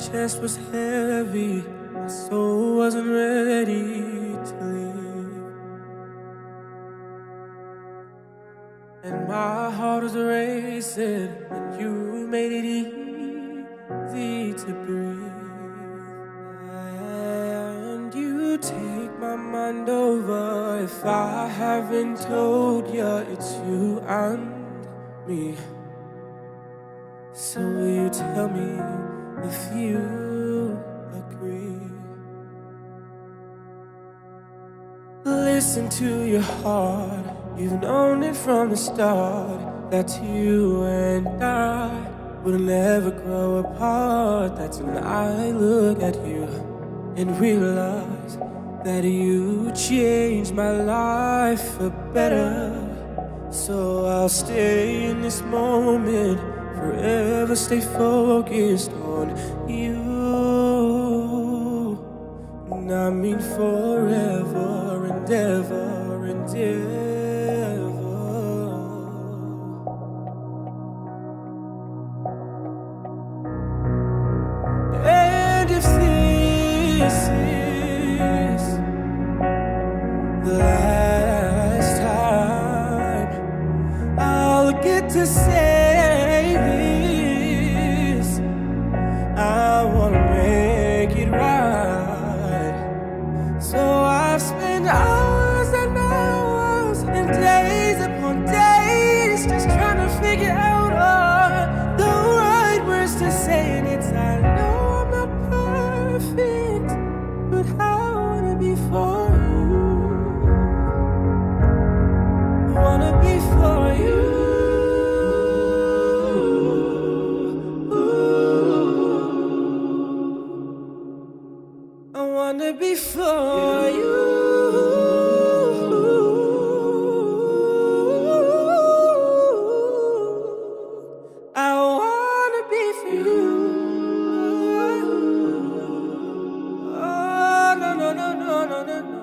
chest was heavy, my soul wasn't ready to leave, and my heart was racing, and you made it easy to breathe. And you take my mind over if I haven't told you it's you and me. So will you tell me if you agree? Listen to your heart, you've known it from the start, that you and I will never grow apart. That's when I look at you and realize that you changed my life for better. So I'll stay in this moment, forever stay focused on you. And I mean forever and ever and ever. And if this is the last time I'll get to say this, I wanna make it right. So I've spent hours and hours and days upon days just trying to figure out all the right words to say. And it's, I know I'm not perfect, but I wanna be for you. I wanna be for you. I wanna be for you. I wanna be for you. Oh, no, no, no, no, no, no, no.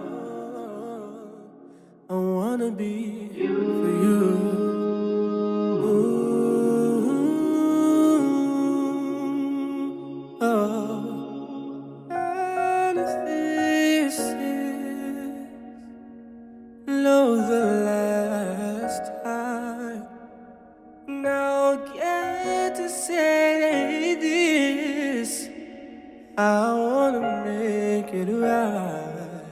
I wanna be for you. Oh. And if this is the last time, now I'll get to say this, I wanna make it right.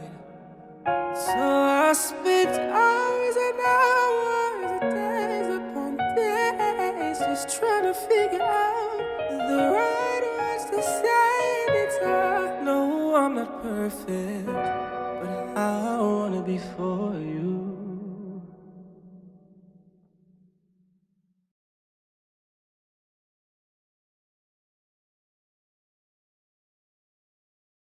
So I spent hours and hours and days upon days just trying to figure out the right words to say. And it's, I know I'm not perfect, but I wanna be for you.